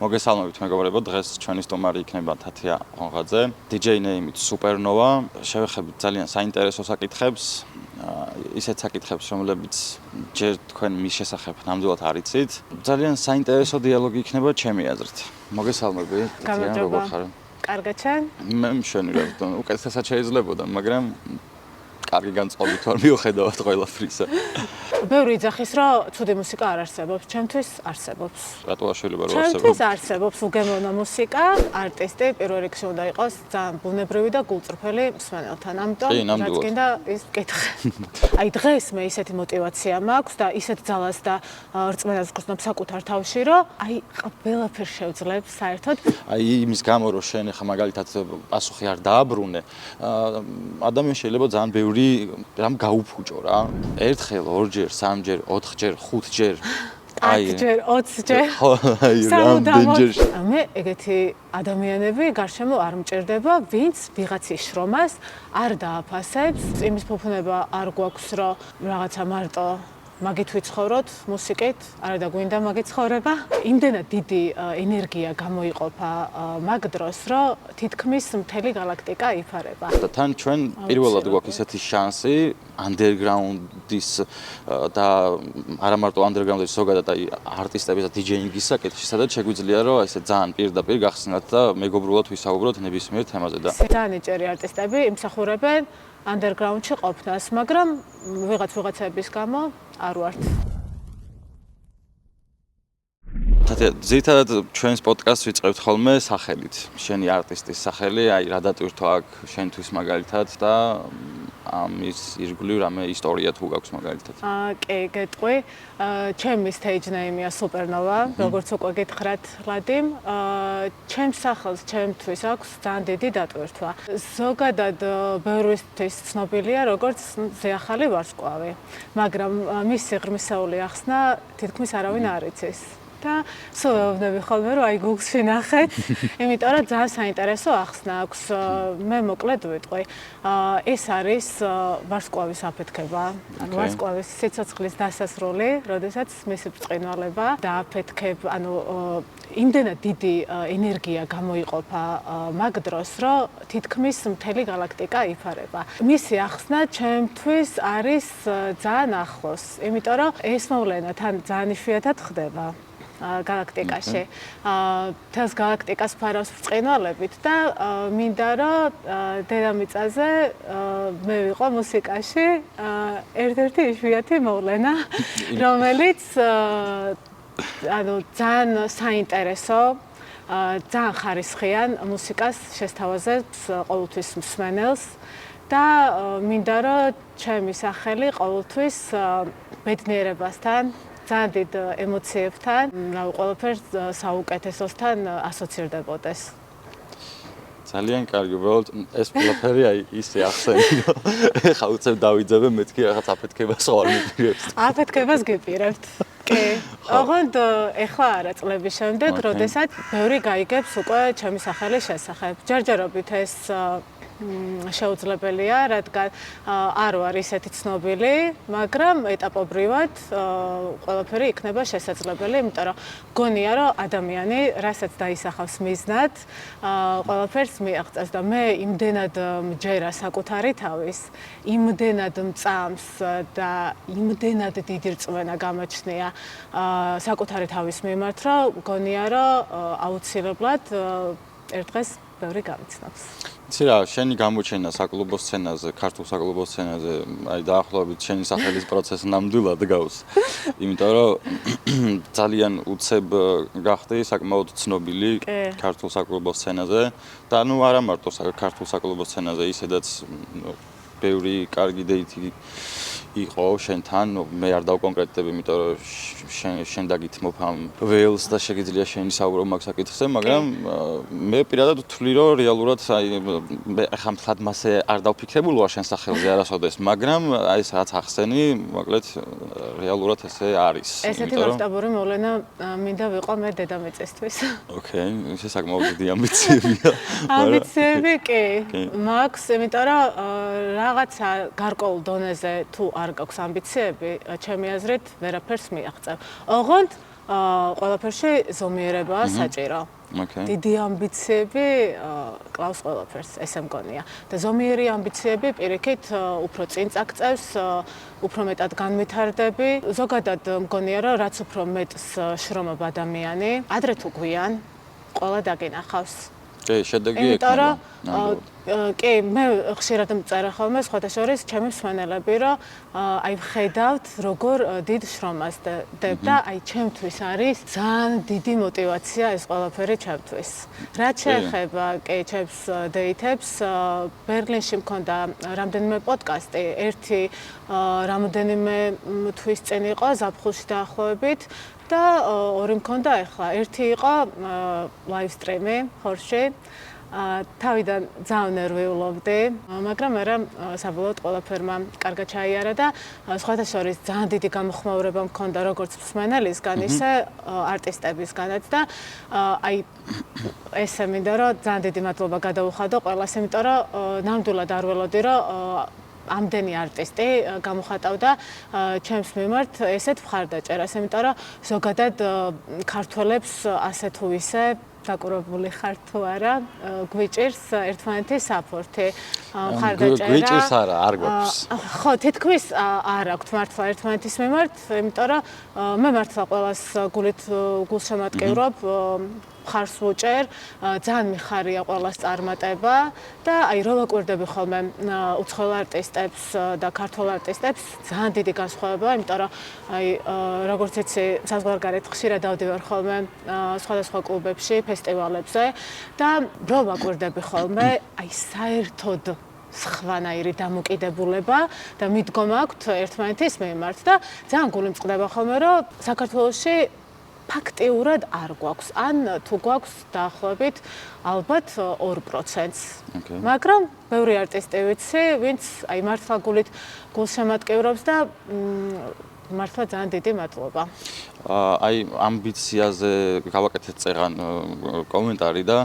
მოგესალმებით მეგობრებო, დღეს ჩვენი სტუმარი იქნება თათია ხონღაძე, DJ name-ით Supernova. შევეხებით ძალიან საინტერესო საკითხებს, ისეთ საკითხებს, რომლებიც ჯერ თქვენ მის შესახებ ნამდვილად არ იცით. ძალიან საინტერესო დიალოგი იქნება ჩემი აზრით. მოგესალმები, თათია, როგორ ხარ? კარგად ჩან? მე მშვენი რა თქმა უნდა, უკეთესად შეიძლებოდა, მაგრამ კარგი განწყობით ვარ მიუხედავად ყველაფრისა. ბევრი იძახის, რომ ცუდი მუსიკა არ არსებობს, ჩემთვის არსებობს. რატო აშვილება რომ არსებობს? ჩემთვის არსებობს უგემოვნო მუსიკა, არტისტი პირველ რიგში უნდა იყოს ძალიან ბუნებრივი და გულწრფელი მსმენელთან. ამიტომ რაც გინდა ის კითხე. აი დღეს მე ისეთი мотиваცია მაქვს და ისეთ ძალას და რწმენას ვგრძნობ საკუთარ თავში, რომ აი ყველაფერს შევძლებ საერთოდ. აი იმის გამო რომ შენ ხა მაგალითად პასუხი არ დააბრუნე, ადამიანს შეიძლება ძალიან ბევრი რამ გაუფუჭო რა. ერთხელ, ორჯერ, სამჯერ, 4ჯერ, 5ჯერ. აი 10ჯერ, 20ჯერ. აი რამდენჯერ. მე ეგეთი ადამიანები გარშემო არ მჭირდება, ვინც ვიღაცის შრომას არ დააფასებს, იმის ფუფუნება არ გვაქვს, რომ რაღაცა მარტო მაგით ვიცხოვროთ მუსიკით, არა და გვინდა მაგით ცხოვრება. იმდენად დიდი ენერგია გამოიყოფა მაგ დროს, რომ თითქმის მთელი galaktika იფარება. და თან ჩვენ პირველად გვაქვს ისეთი შანსი underground-ის და არა მარტო underground-ის, ზოგადად აი არტისტების და DJ-ის საკითხში, სადაც შეგვიძლია რომ ესე ძალიან პირდაპირ გახსნათ და მეგობრულად ვისაუბროთ ნებისმიერ თემაზე და ძალიან ეჭერი არტისტები იმსახურებენ underground-ში ყოფნას, მაგრამ ვიღაცების გამო არ ვართ. თათია, ზოგადად ჩვენს პოდკასტს ვიწყებთ ხოლმე სახელით. შენი არტისტის სახელი, აი რა დატვირთვა აქ შენთვის მაგალითად და ამის ირგვლივ რამე ისტორია თუ გაქვს მაგალითად. კი, გეტყვი. ჩემი stage name-ია Supernova, როგორც უკვე გითხრათ, ლადიმ. ჩემს სახელს ჩემთვის აქვს ძალიან დიდი დატვირთვა. ზოგადად ბევრისთვის ცნობილია როგორც ზეახალი ვარსკვლავი, მაგრამ მისი ღრმისეული ახსნა თითქმის არავინ არ იცის. და სულ ვეუბნები ხოლმე რომ აი Google-ში ნახეთ, იმიტომ რომ ძალიან საინტერესო ახსნა აქვს. მე მოკლედ ვიტყვი. ეს არის ვარსკვლავის აფეთქება, ანუ ვარსკვლავის სიცოცხლის დასასრული, როდესაც მისი ბრწყინვალება დააფეთქება, ანუ იმდენად დიდი ენერგია გამოიყოფა მაგ დროს, რომ თითქმის მთელი galaktika იფარება. მისი ახსნა ჩემთვის არის ძალიან ახლოს, იმიტომ რომ ეს მოვლენა თან ძალიან იშვიათად ხდება. galaktikაში. თელს galaktikas ფარავს ბრწყინვალებით და მინდა რომ დედამიწაზე მე ვიყო მუსიკაში ერთ-ერთი იშვიათი მოვლენა, რომელიც ანუ ძალიან საინტერესო, ძალიან ხარისხიან მუსიკას შესთავაზებს ყოველთვის მსმენელს და მინდა რომ ჩემი სახელი ყოველთვის ბედნიერებასთან ძალიან დიდ ემოციებთან, რა ყველაფერს საუკეთესოსთან ასოცირდებოდეს. ძალიან კარგი, უბრალოდ ეს ყველაფერი აი ისე ახსენი, რომ ეხა უცებ დავიძებე მეთქი რაღაც აფეთქებას ხარ მიპირებს. აფეთქებას გიპირებთ. კი. ოღონდ ეხლა არა წლების შემდეგ, როდესაც ბევრი გაიგებს უკვე ჩემი სახელის შესახებ. ჯერჯერობით ეს შეუძლებელია, რადგან არ ვარ ისეთი ცნობილი, მაგრამ ეტაპობრივად ყველაფერი იქნება შესაძლებელი, იმიტომ რომ გონია, რომ ადამიანი, რასაც დაისახავს მიზნად, ყველაფერს მიაღწევს და მე იმდენად მჯერა საკუთარი თავის, იმდენად მწამს და იმდენად დიდი რწმენა გამოჩნია საკუთარი თავის მიმართ, რომ გონია, რომ აუცილებლად ერთ დღეს ბევრი გამიცნობს. იცი რა, შენი გამოჩენა საკლუბო სცენაზე, ქართულ საკლუბო სცენაზე, აი დაახლოებით შენი სახელის პროცესი ნამდვილად გავს. იმიტომ რომ ძალიან უცებ გახდი საკმაოდ ცნობილი ქართულ საკლუბო სცენაზე და ნუ არა მარტო ქართულ საკლუბო სცენაზე, ისედაც ბევრი კარგი დეითი იყო შენთან, მე არ დავკონკრეტებ, იმიტომ რომ შენ დაგით მოფამ ველს და შეგიძლია შენი საუბრო მაგ საკითხზე, მაგრამ მე პირადად ვთვლი, რომ რეალურად აი მე ახლა მთლად მასე არ დავფიქრებული ვარ შენ სახელზე არასოდეს, მაგრამ აი ეს რაც ახსენი, მოკლედ რეალურად ესე არის. ესეთი მასშტაბური მოვლენა მინდა ვიყო მე დედამიწისთვის. ოკეი, ეს საკმაოდ დიდი ამბიციებია. ამბიციები კი, მაქვს, იმიტომ რომ რაღაცა გარკვეულ დონეზე თუ არ გაქვს ამბიციები, ჩემი აზრით, ვერაფერს მიაღწევ. ოღონდ ყველაფერში ზომიერებაა საჭირო. დიდი ამბიციები კლავს ყველაფერს, ესე მგონია. და ზომიერი ამბიციები პირიქით უფრო წინ წაგწევს, უფრო მეტად განვითარდები. ზოგადად მგონია, რომ რაც უფრო მეტს შრომობ ადამიანი, ადრე თუ გვიან ყველა დაგინახავს. კი, შედეგი ექნება. კი, მე ხშირად მწერა ხოლმე სხვათა შორის ჩემი მსმენელები, რომ აი ვხედავთ როგორ დიდ შრომას დებ და აი ჩემთვის არის ძალიან დიდი мотиваცია ეს ყველაფერი ჩემთვის. რაც შეეხება კი ჩემს დეითებს, ბერლინში მქონდა რამდენიმე პოდკასტი, ერთი რამოდენიმე თვის წინ იყო ზაფხულში დაახლოებით და ორი მქონდა ახლა. ერთი იყო live stream-ი ხორში. თავიდან ძალიან ნერვიულობდი, მაგრამ მე საბოლოოდ ყველაფერმა კარგად ჩაიარა და სხვათა შორის ძალიან დიდი გამოხმაურება მქონდა როგორც მსმენელისგან, ისე არტისტებისგანაც და აი ესე მინდა რომ ძალიან დიდი მადლობა გადაუხადო ყველას, იმიტომ რომ ნამდვილად არ ველოდი რომ ამდენი არტისტი გამოხატავდა ჩემს მიმართ ესეთ მხარდაჭერას, იმიტომ რომ ზოგადად ქართველებს ასე თუ ისე დაკურებული ხარ თუ არა, გვიჭირს ერთმანეთის საფორთი, მხარდაჭერა. გვიჭირს არა, არ გვაქვს. ხო, თითქმის არ აქვთ მართლა ერთმანეთის მიმართ, იმიტომ რომ მე მართლა ყველას გულშემატკივრობ, მხარს ვუჭერ, ძალიან მიხარია ყველას წარმატება და აი რო ვაკვირდები ხოლმე უცხოელ არტისტებს და ქართულ არტისტებს, ძალიან დიდი განსხვავებაა, იმიტომ რომ აი როგორც იცი, საზღვარგარეთ ხშირად დავდივარ ხოლმე სხვადასხვა კლუბებში, ფესტივალებზე და რო ვაკვირდები ხოლმე, აი საერთოდ სხვანაირი დამოკიდებულება და მიდგომა აქვთ ერთმანეთის მიმართ და ძალიან გული მწყდება ხოლმე, რომ საქართველოში ფაქტიურად არ გვაქვს, ან თუ გვაქვს დაახლოებით ალბათ 2%-ს. მაგრამ ბევრი არტისტი ვიცი, ვინც აი მართლა გულშემატკივრობს და მართლა ძალიან დიდი მადლობა. აი ამბიციაზე გავაკეთეთ წეღან კომენტარი და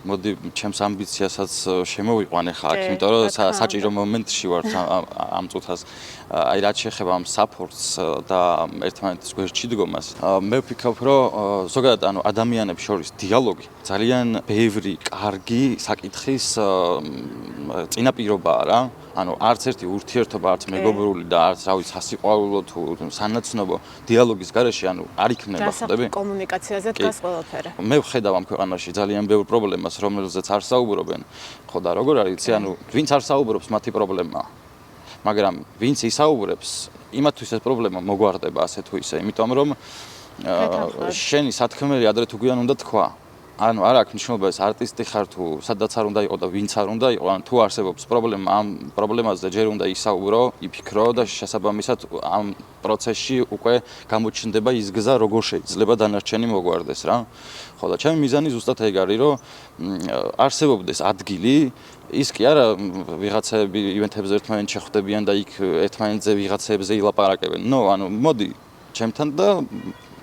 მოდი ჩემს ამბიციასაც შემოვიყვანე ხა აქ, იმიტომ რომ საჭირო მომენტში ვარ ამ წუთას. აი რაც შეეხება ამ საფორტს და ერთმანეთის გვერდში დგომას, მე ვფიქრობ, რომ ზოგადად ანუ ადამიანებს შორის დიალოგი ძალიან ბევრი კარგი საკითხის წინაპირობაა რა. ანუ არც ერთი ურთიერთობა, არც მეგობრული და არც რა ვიცი სასიყვარულო თუ სანაცნობო დიალოგის გარეშე ანუ არ იქნება, ხვდები? კომუნიკაციაზე დგას ყველაფერი. მე ვხედავ ამ ქვეყანაში ძალიან ბევრ პრობლემას, რომელზეც არ საუბრობენ. ხო და როგორ არის, იცი, ანუ ვინც არ საუბრობს, მათი პრობლემაა. მაგრამ ვინც ისაუბრებს, იმათთვის ეს პრობლემა მოგვარდება ასე თუ ისე, იმიტომ რომ შენი სათქმელი ადრე თუ გვიან უნდა თქვა. ანუ არ აქვს მნიშვნელობა ეს არტისტი ხარ თუ სადაც არ უნდა იყო და ვინც არ უნდა იყო, ან თუ არსებობს პრობლემა, ამ პრობლემაზე ჯერ უნდა ისაუბრო, იფიქრო და შესაბამისად ამ პროცესში უკვე გამოჩნდება ის გზა, როგორ შეიძლება დანარჩენი მოგვარდეს რა. ხო და ჩემი მიზანი ზუსტად ეგ არის, რომ არსებობდეს ადგილი, ის კი არა ვიღაცები ივენთებზე ერთმანეთს შეხვდებიან და იქ ერთმანეთზე ვიღაცებზე ილაპარაკებენ. ნო, ანუ მოდი ჩემთან და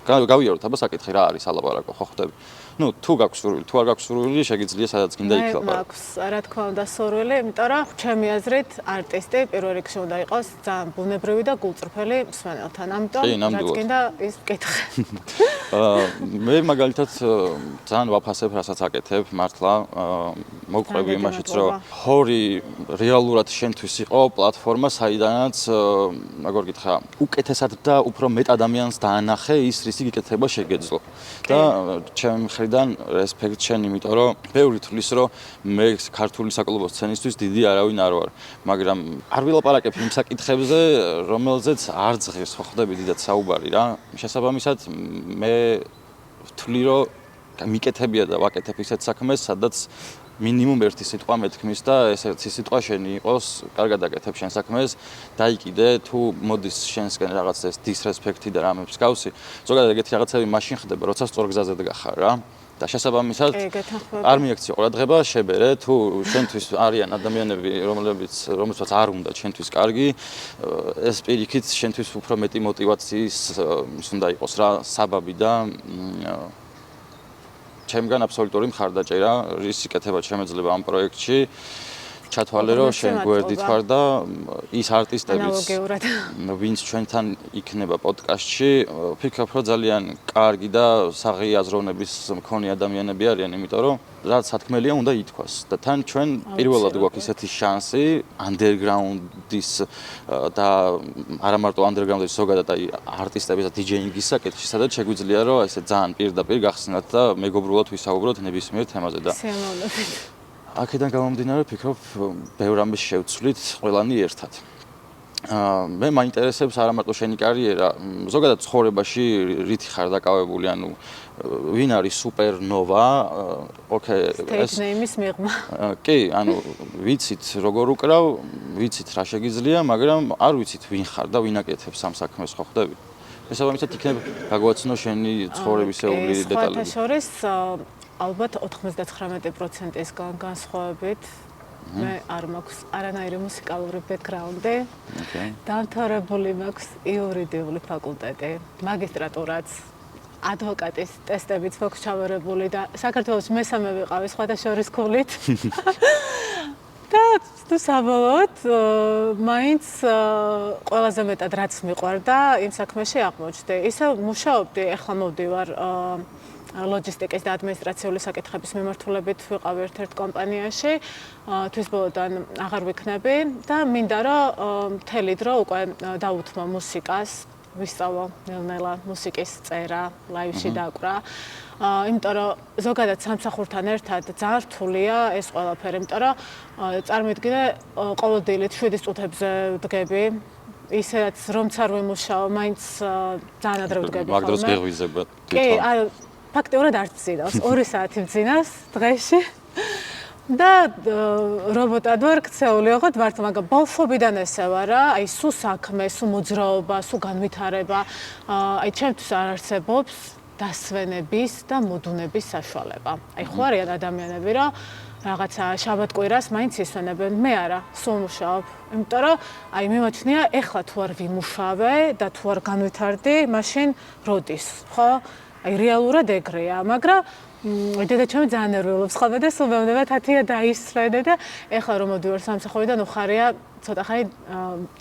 გავიაროთ აბა საკითხი რა არის ალაპარაკო, ხო ხვდები? ну, თუ გაქვს სურვილი, თუ არ გაქვს სურვილი, შეგიძლია სადაც გინდა იქ ლაპარაკო. მაქვს, რა თქმა უნდა, სურვილი, იმიტომ რომ ჩემი აზრით არტისტი პირველ რიგში უნდა იყოს ძალიან ბუნებრივი და გულწრფელი მსმენელთან. ამიტომ რაც გინდა ის ვკითხე. მე მაგალითად ძალიან ვაფასებ, რასაც აკეთებ, მართლა მოვყვები იმაშიც, რომ ხორი რეალურად შენთვის იყო პლატფორმა, საიდანაც, როგორ გითხრა, უკეთესად და უფრო მეტ ადამიანს დაანახე ის, რისი გიკეთება შეგეძლო. და ჩემი მხრიდან რესპექტ შენ, იმიტომ რომ ბევრი თვლის, რომ მე ქართული საკლუბო სცენისთვის დიდი არავინ არ ვარ, მაგრამ არ ვილაპარაკებ იმ საკითხებზე, რომელზეც არ ძღირს, ხო ხვდები დიდად საუბარი რა. შესაბამისად მე ვთვლი, რომ მიკეთებია და ვაკეთებ ისეთ საქმეს, სადაც მინიმუმ ერთი სიტყვა მეთქმის და ესეც სიტყვა შენი იყოს, კარგად აკეთებ შენ საქმეს, დაიკიდე თუ მოდის შენსკენ რაღაც ეს დისრესპექტი და რამებს გავსი. ზოგადად ეგეთი რაღაცები მაშინ ხდება, როცა სწორ გზაზე დგახარ რა. და შესაბამისად არ მიაქცია ყურადღება, შებერე თუ შენთვის არიან ადამიანები, რომელსაც არ უნდა შენთვის კარგი, ეს პირიქით შენთვის უფრო მეტი мотиваციის უნდა იყოს რა საბაბი და ჩემგან აბსოლუტური მხარდაჭერა, რის სიკეთება შემეძლება ამ პროექტში. ჩათვალე რომ შენ გვერდით ვარ და ის არტისტებიც ანალოგიურად ვინც ჩვენთან იქნება პოდკასტში ფიქრობ რომ ძალიან კარგი და საღი აზროვნების მქონე ადამიანები არიან იმიტომ რომ რაც სათქმელია უნდა ითქვას და თან ჩვენ პირველად გვაქვს ისეთი შანსი underground-ის და არა მარტო underground-ის ზოგადად აი არტისტების და DJ-ის საკითხი სადაც შეგვიძლია რომ ესე ძალიან პირდაპირ გახსნათ და მეგობრულად ვისაუბროთ ნებისმიერ თემაზე და აქედან გამომდინარე ვფიქრობ ბევრ ამბის შევცვლით ყველანი ერთად. მე მაინტერესებს არა მარტო შენი კარიერა, ზოგადად ცხოვრებაში რითი ხარ დაკავებული, ანუ ვინ არის სუპერნოვა? ოკეი, ეს name-ის მიღმა. კი, ანუ ვიცით როგორ უკრავ, ვიცით რა შეგიძლია, მაგრამ არ ვიცით ვინ ხარ და ვინ აკეთებს ამ საქმეს, ხო ხდები? შესაბამისად იქნება გაგვაცნო შენი ცხოვრებისეული დეტალები. სხვათა შორის ალბათ 99%-ის განსხვავებით მე არ მაქვს არანაირი მუსიკალური ბექგრაუნდი. დამთავრებული მაქვს იურიდიული ფაკულტეტი, მაგისტრატურაც, ადვოკატის ტესტებიც მაქვს ჩავარებული და საქართველოს მესამე ვიყავი სხვათა შორის ქულით. და თუ საბოლოოდ მაინც ყველაზე მეტად რაც მიყვარდა იმ საქმეში აღმოჩნდი. ისე მუშაობდი, ახლა მოვდივარ ლოჯისტიკის და ადმინისტრაციული საკითხების მიმართულებით ვიყავ ერთ-ერთ კომპანიაში. თვის ბოლოდან აღარ ვიქნები და მინდა რომ მთელი დრო უკვე დავუთმო მუსიკას, ვისწავლო ნელ-ნელა მუსიკის წერა, ლაივში დაკვრა. იმიტომ რომ ზოგადად სამსახურთან ერთად ძალიან რთულია ეს ყველაფერი, იმიტომ რომ წარმოიდგინე ყოველდღიურად 7 წუთებზე ვდგები. ისედაც რომც არ ვიმუშაო, მაინც ძალიან ადრე ვდგები ხოლმე. მაგ დროს გეღვიძება თვითონ. კი, ფაქტიურად არ ვძინავს, 2 საათი ვძინავს დღეში. და რობოტად ვარ ქცეული, ოღონდ ვართ, მაგრამ ბავშვობიდან ესე ვარ რა, აი სულ საქმე, სულ მოძრაობა, სულ განვითარება, აი ჩემთვის არ არსებობს დასვენების და მოდუნების საშუალება. აი ხო არიან ადამიანები, რომ რაღაცა შაბათ-კვირას მაინც ისვენებენ, მე არა, სულ მუშაობ. იმიტომ რომ აი მიმოჩნია, ეხლა თუ არ ვიმუშავე და თუ არ განვითარდი, მაშინ როდის, ხო? აი რეალურად ეგრეა, მაგრამ დედაჩემი ძალიან ნერვიულობს ხოლმე და სულ მეუბნება თათია დაისვენე და ეხლა რომ მოდივარ სამსახურიდან უხარია ცოტა ხანი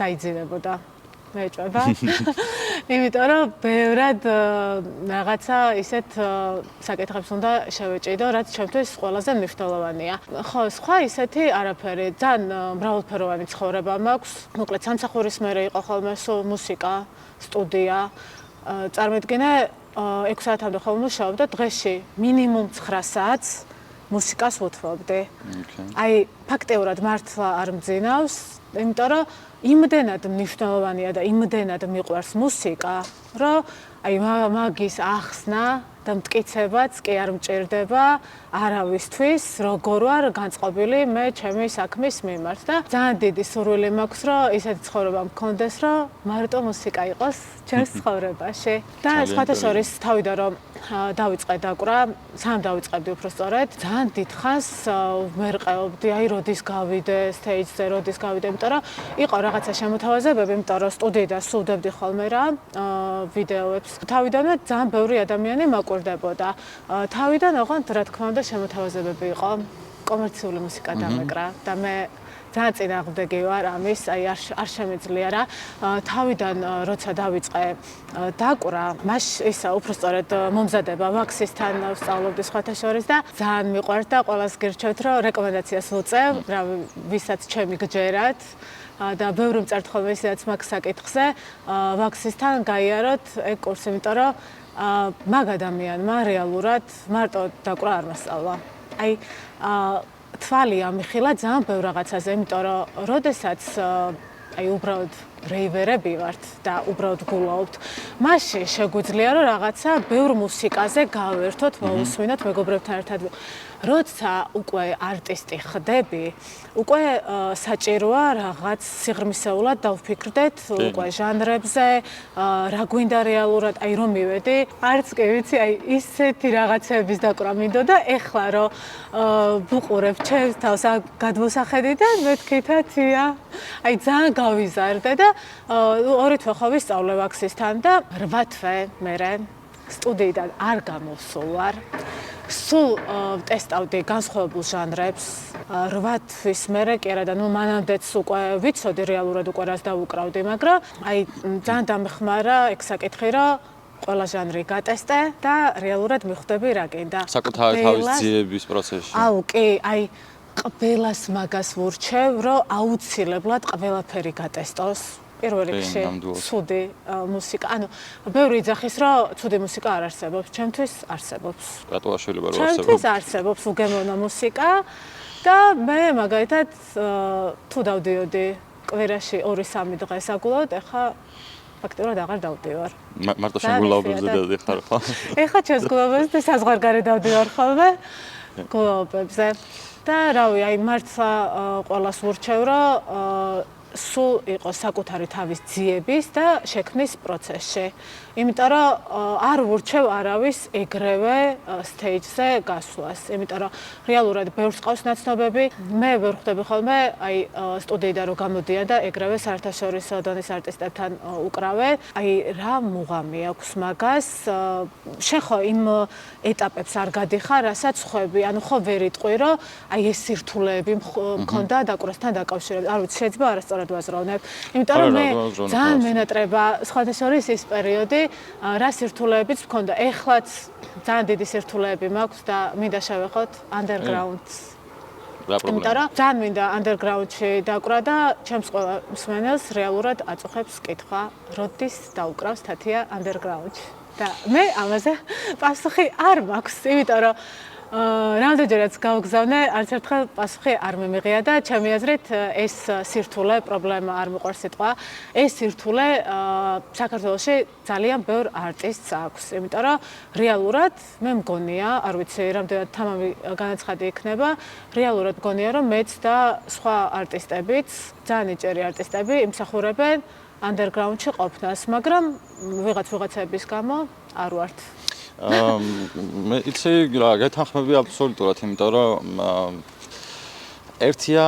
დაიძინებოდა მეჭვება. იმიტომ რომ ბევრად რაღაცა ისეთ საკითხებს უნდა შევეჭიდო, რაც ჩემთვის ყველაზე მნიშვნელოვანია. ხო, სხვა ისეთი არაფერი, ძალიან მრავალფეროვანი ცხოვრება მაქვს. მოკლედ სამსახურის მერე იყო ხოლმე სულ მუსიკა, სტუდია. წარმოიდგინე 6 საათამდე ხოლმე ვმუშაობ და დღეში მინიმუმ 9 საათს მუსიკას ვუთმობდი. აი, ფაქტიურად მართლა არ მძინავს, იმიტომ რომ იმდენად მნიშვნელოვანია და იმდენად მიყვარს მუსიკა, რომ აი მაგის ახსნა და მტკიცებაც კი არ მჭირდება არავისთვის, როგორ ვარ განწყობილი მე ჩემი საქმის მიმართ და ძალიან დიდი სურვილი მაქვს, რომ ისეთი ცხოვრება მქონდეს, რომ მარტო მუსიკა იყოს ჩემს ცხოვრებაში. და სხვათა შორის თავიდან რომ დავიწყე დაკვრა, სამ დავიწყებდი უფრო სწორედ, ძალიან დიდხანს ვმერყეობდი, აი როდის გავიდე stage-ზე, როდის გავიდე, იმიტომ რომ იყო რაღაცა შემოთავაზებები, იმიტომ რომ სტუდიიდან სულდებდი ხოლმე რა ვიდეოებს. თავიდანვე ძალიან ბევრი ადამიანი მაკვირდებოდა. თავიდან ოღონდ რა თქმა უნდა შემოთავაზებები იყო, კომერციული მუსიკა დამეკრა და მე ძალიან წინააღმდეგი ვარ ამის, აი არ შემიძლია რა. თავიდან როცა დავიწყე დაკვრა, მაშინ ისა უფრო სწორედ მომზადება ვაქსისთან ვსწავლობდი სხვათა შორის და ძალიან მიყვარდა, ყველას გირჩევთ, რომ რეკომენდაციას ვუწევ, რა ვისაც ჩემი გჯერათ. და ბევრი მწერთ ხოლმე ისედაც მაგ საკითხზე, ვაქსისთან გაიაროთ ეგ კურსი, იმიტომ რომ მაგ ადამიანმა რეალურად მარტო დაკვრა არ მასწავლა. აი თვალი ამიხილა ძალიან ბევრ რაღაცაზე, იმიტომ რომ როდესაც აი უბრალოდ რეივერები ვართ და უბრალოდ გულაობთ, მაშინ შეგვიძლია რომ რაღაცა ბევრ მუსიკაზე გავერთოთ, მოусვინოთ მეგობრებთან ერთად. როცა უკვე არტისტი ხდები, უკვე საჭიროა რაღაც სიღრმისეულად დავფიქრდეთ, უკვე ჟანრებზე, რა გვინდა რეალურად, აი რომ მივედი, არც კი ვიცი, აი ისეთი რაღაცების დაკვრა მინდოდა, ეხლა რომ ვუყურებ ჩემს თავს გადმოსახედი და მეთქი თათია, აი ძალიან გავიზარდე და 2 თვე ხო ვისწავლე ვაქსისთან და 8 თვე მერე სტუდიიდან არ გამოვსულ ვარ. სულ ტესტავდი განსხვავებულ ჟანრებს 8 თვის მერე კი არა და ნუ მანამდეც უკვე ვიცოდი რეალურად უკვე რას დავუკრავდი, მაგრამ აი ძალიან დამეხმარა ეგ საკითხი, რომ ყველა ჟანრი გატესტე და რეალურად მიხვდები რა გინდა. საკუთარი თავის ძიების პროცესში. აუ კი, აი ყველას მაგას ვურჩევ, რომ აუცილებლად ყველაფერი გატესტოს. პირველ რიგში ცუდი მუსიკა. ანუ ბევრი იძახის, რომ ცუდი მუსიკა არ არსებობს, ჩემთვის არსებობს. რატო შეიძლება რომ არსებობს? ჩემთვის არსებობს უგემოვნო მუსიკა და მე მაგალითად თუ დავდიოდი კვირაში 2-3 დღე საგულავად, ეხა ფაქტობრივად აღარ დავდივარ. მარტო შეგულავებზე დადიხარ ხო? ეხა ჩემს გულავებზე საზღვარგარეთ დავდივარ ხოლმე გულავებზე. და რავი, აი მართლა ყველას ვურჩევ, რომ სულ იყოს საკუთარი თავის ძიების და შექმნის პროცესში. იმიტომ რომ არ ვურჩევ არავის ეგრევე სტეიჯზე გასვლას. იმიტომ რომ რეალურად ბევრს ყავს ნაცნობები. მე ვერ ხვდები ხოლმე აი სტუდიიდან რომ გამოდიან და ეგრევე საერთაშორისო დონის არტისტებთან უკრავენ. აი რა მუღამი აქვს მაგას? შენ ხო იმ ეტაპებს არ გადიხარ, რასაც ხვები. ანუ ხო ვერ იტყვი რომ აი ეს სირთულეები მქონდა დაკვრასთან დაკავშირებით. არ ვიცი, შეიძლება არასწორად ვაზროვნებ. იმიტომ რომ მე ძალიან მენატრება სხვათა შორის ის პერიოდი რა სირთულეებიც მქონდა. ეხლაც ძალიან დიდი სირთულეები მაქვს და მინდა შევეხოთ underground-ს. იმიტომ რომ ძალიან მინდა underground-ში დაკვრა და ჩემს ყველა მსმენელს რეალურად აწუხებს კითხვა, როდის დაუკრავს თათია underground-ში. და მე ამაზე პასუხი არ მაქვს, იმიტომ რომ რამდენჯერაც გავგზავნე, არც ერთხელ პასუხი არ მიმიღია და ჩემი აზრით ეს სირთულე, პრობლემა არ მიყვარს სიტყვა, ეს სირთულე საქართველოში ძალიან ბევრ არტისტს აქვს. იმიტომ რომ რეალურად მე მგონია, არ ვიცი, რამდენად თამამი განაცხადი იქნება, რეალურად მგონია, რომ მეც და სხვა არტისტებიც, ძალიან იჭერი არტისტები იმსახურებენ underground-ში ყოფნას, მაგრამ ვიღაცების გამო არ ვართ. მე იცი რა გეთანხმები აბსოლუტურად, იმიტომ რომ ერთია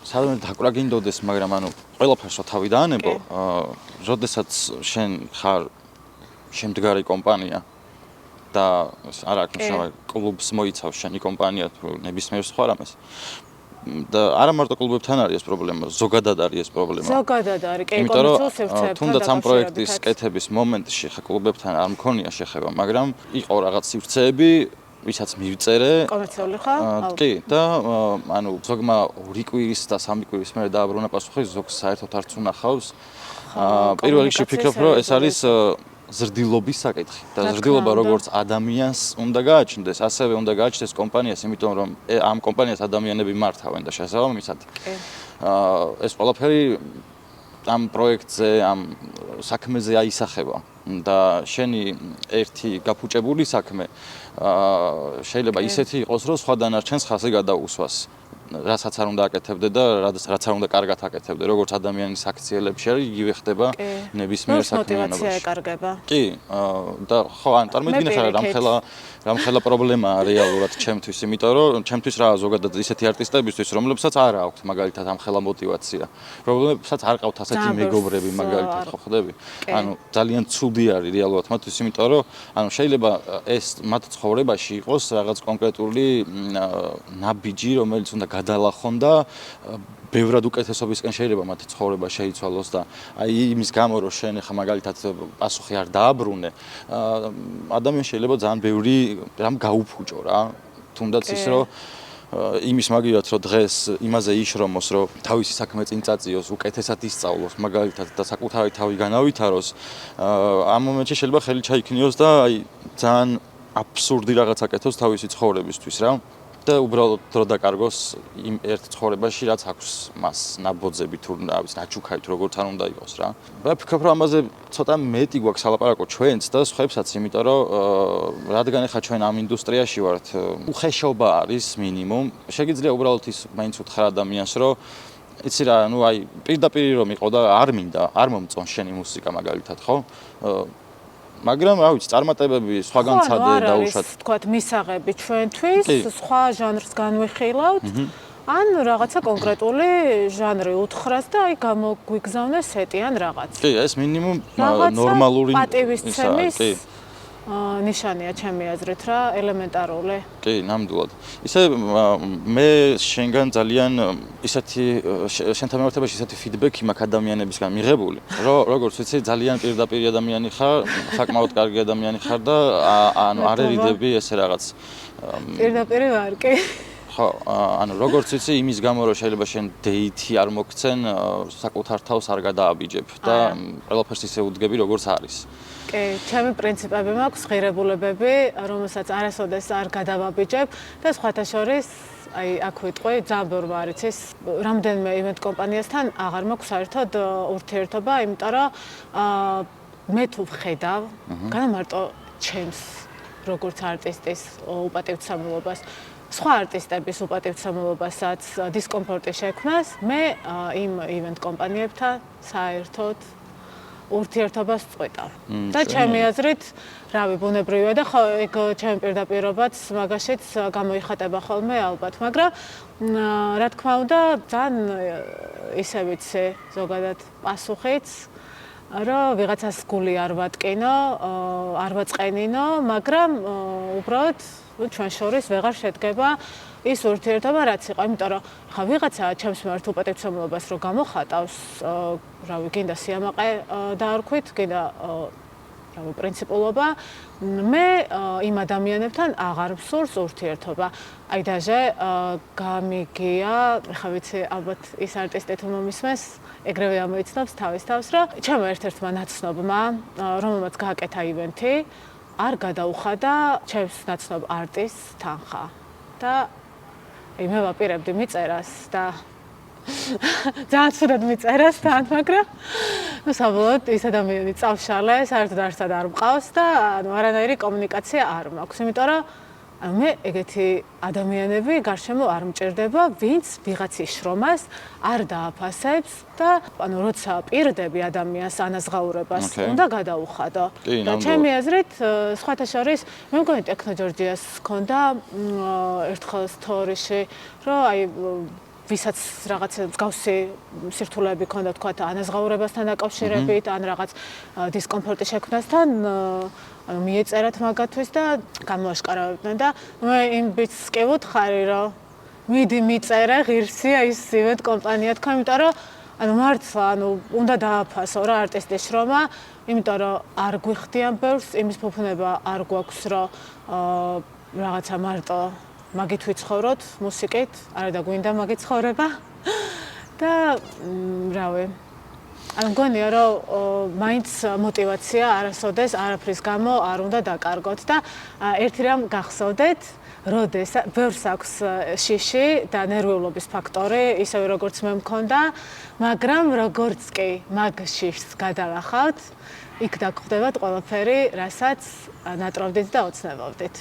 სადღაც დაკვრა გინდოდეს, მაგრამ ანუ ყველაფერს თავი დაანებო, როდესაც შენ ხარ შემდგარი კომპანია და არა აქვს მნიშვნელობა კლუბს მოიცავს შენი კომპანია თუ ნებისმიერ სხვა რამეს. და არა მარტო კლუბებთან არის ეს პრობლემა, ზოგადად არის ეს პრობლემა. ზოგადად არის, კი, კომერციულ სივრცეებთან. თუნდაც ამ პროექტის კეთების მომენტში ხა კლუბებთან არ მქონია შეხება, მაგრამ იყო რაღაც სივრცეები, ვისაც მივწერე. კომერციული ხა? კი, და ანუ ზოგმა 2 კვირის და 3 კვირის მერე დააბრუნა პასუხი, ზოგს საერთოდ არც უნახავს. პირველ რიგში ვფიქრობ, რომ ეს არის ზრდილობის საკითხი და ზრდილობა როგორც ადამიანს უნდა გააჩნდეს, ასევე უნდა გააჩნდეს კომპანიას, იმიტომ რომ ამ კომპანიას ადამიანები მართავენ და შესაბამისად ეს ყველაფერი ამ პროექტზე, ამ საქმეზე აისახება და შენი ერთი გაფუჭებული საქმე შეიძლება ისეთი იყოს, რომ სხვა დანარჩენს ხაზზე გადაუსვას. რასაც არ უნდა აკეთებდე და რაც არ უნდა კარგად აკეთებდე, როგორც ადამიანის აქციელებში არის, იგივე ხდება ნებისმიერ საქმიანობაში. მოტივაცია ეკარგება. კი, და ხო, ან წარმოიდგინე ხარ რამხელა პრობლემაა რეალურად ჩემთვის, იმიტომ რომ ჩემთვის რა ზოგადად ისეთი არტისტებისთვის, რომლებსაც არ აქვთ მაგალითად ამხელა მოტივაცია. რომლებსაც არ ყავთ ასეთი მეგობრები მაგალითად, ხო ხვდები? ანუ ძალიან ცუდი არის რეალურად მათთვის, იმიტომ რომ ანუ შეიძლება ეს მათ ცხოვრებაში იყოს რაღაც კონკრეტული ნაბიჯი, რომელიც უნდა გადალახონ და ბევრად უკეთესობისკენ შეიძლება მათი ცხოვრება შეიცვალოს და აი იმის გამო რომ შენ ხა მაგალითად პასუხი არ დააბრუნე, ადამიანს შეიძლება ძალიან ბევრი რამ გაუფუჭო რა, თუნდაც ის რომ იმის მაგივრად რომ დღეს იმაზე იშრომოს, რომ თავისი საქმე წინ წაწიოს, უკეთესად ისწავლოს, მაგალითად და საკუთარი თავი განავითაროს, ამ მომენტში შეიძლება ხელი ჩაიქნიოს და აი ძალიან აბსურდი რაღაც აკეთოს თავისი ცხოვრებისთვის რა. და უბრალოდ დრო დაკარგოს იმ ერთ ცხოვრებაში, რაც აქვს მას ნაბოძები თუ რა ვიცი, ნაჩუქარი თუ როგორც არ უნდა იყოს რა. მე ვფიქრობ, რომ ამაზე ცოტა მეტი გვაქვს ალაპარაკო ჩვენც და სხვებსაც, იმიტომ რომ რადგან ახლა ჩვენ ამ ინდუსტრიაში ვართ, უხეშობა არის მინიმუმ. შეგიძლია უბრალოდ ის მაინც უთხრა ადამიანს, რომ იცი რა, ნუ აი პირდაპირ რომ იყო და არ მინდა, არ მომწონს შენი მუსიკა მაგალითად, ხო? მაგრამ რა ვიცი, წარმატებები სხვაგან ცადე დაუშვათ. თქვათ მისაღები ჩვენთვის, სხვა ჟანრს განვიხილავთ. ან რაღაცა კონკრეტული ჟანრი უთხრას და აი გამოგვიგზავნეს სეტი ან რაღაც. კი, ეს მინიმუმ ნორმალური პატივისცემის ნიშანია ჩემი აზრით რა, ელემენტარული. კი, ნამდვილად. ისე მე შენგან ძალიან ისეთი შენთან მიმართებაში ისეთი ფიდბექი მაქვს ადამიანებისგან მიღებული, რომ როგორც ვიცი, ძალიან პირდაპირ ადამიანი ხარ, საკმაოდ კარგი ადამიანი ხარ და ანუ არ ერიდები ესე რაღაც პირდაპირ ვარ კი. ხო, ანუ როგორც ვიცი, იმის გამო რომ შეიძლება შენ დეითი არ მოგცენ, საკუთარ თავს არ გადააბიჯებ და ყველაფერს ისე უდგები როგორც არის. კი, ჩემი პრინციპები მაქვს, ღირებულებები, რომელსაც არასოდეს არ გადავაბიჯებ და სხვათა შორის, აი, აქ ვიტყვი, ძალიან ბევრმა არ იცის, რამდენიმე ივენთ კომპანიასთან აღარ მაქვს საერთოდ ურთიერთობა, იმიტომ რომ მე თუ ვხედავ, განა მარტო ჩემს როგორც არტისტის უპატივცემულობას, სხვა არტისტების უპატივცემულობასაც, დისკომფორტი შექმნას, მე იმ ივენთ კომპანიებთან საერთოდ ურთიერთობას წყვეტავ. და ჩემი აზრით, რავი, ბუნებრივია და ხო, ეგ ჩემი პირდაპირობაც მაგაშიც გამოიხატება ხოლმე ალბათ, მაგრამ რა თქმა უნდა, ძალიან ისე ვიცი, ზოგადად პასუხიც, რომ ვიღაცას გული არ ვატკინო, არ ვაწყენინო, მაგრამ უბრალოდ ჩვენ შორის ვეღარ შედგება ის ურთიერთობა, რაც იყო, იმიტომ რომ ხა ვიღაცა ჩემს მიმართ უპატივცემულობას რო გამოხატავს, რავი, გინდა სიამაყე დაარქვით, გინდა რავი, პრინციპულობა, მე იმ ადამიანებთან აღარ მსურს ურთიერთობა. აი დაჟე გამიგია, ხა ვიცი, ალბათ ის არტისტი თუ მომისმენს, ეგრევე ამოიცნობს თავის თავს, რომ ჩემო ერთ-ერთმა ნაცნობმა, რომელმაც გააკეთა ივენთი, არ გადაუხადა ჩემს ნაცნობ არტისტს თანხა. და აი მე ვაპირებდი მიწერას და ძალიან ცუდად მიწერას თან, მაგრამ ну საბოლოოდ ის ადამიანი წავშალე, საერთოდ არცად არ მყავს და ანუ არანაირი კომუნიკაცია არ მაქვს, იმიტომ რომ მე ეგეთი ადამიანები გარშემო არ მჭირდება, ვინც ვიღაცის შრომას არ დააფასებს და ანუ როცა პირდები ადამიანს ანაზღაურებას უნდა გადაუხადო. და ჩემი აზრით, სხვათა შორის, მე მგონი ტექნოჯორჯიას ჰქონდა ერთხელ სტორიში, რომ აი ვისაც რაღაც მსგავსი სირთულეები ჰქონდა თქვათ ანაზღაურებასთან დაკავშირებით, ან რაღაც დისკომფორტი შექმნასთან, ანუ მიეწერათ მაგათვის და გამოაშკარავდნენ და მე იმ ბიჭს კი ვუთხარი, რომ მიდი მიწერე ღირსია ის ივენთ კომპანია თქვა, იმიტომ რომ ანუ მართლა, ანუ უნდა დააფასო რა არტისტის შრომა, იმიტომ რომ არ გვიხდიან ბევრს, იმის ფუფუნება არ გვაქვს, რომ რაღაცა მარტო მაგით ვიცხოვროთ მუსიკით, არა და გვინდა მაგით ცხოვრება და რავი. ანუ მგონია რომ მაინც мотиваცია არასოდეს არაფრის გამო არ უნდა დაკარგოთ და ერთი რამ გახსოვდეთ, როდესაც ბევრს აქვს შიში და ნერვიულობის ფაქტორი, ისევე როგორც მე მქონდა, მაგრამ როგორც კი მაგ შიშს გადავახავთ, იქ დაგხვდებათ ყველაფერი, რასაც ნატრავდით და ოცნებობდით.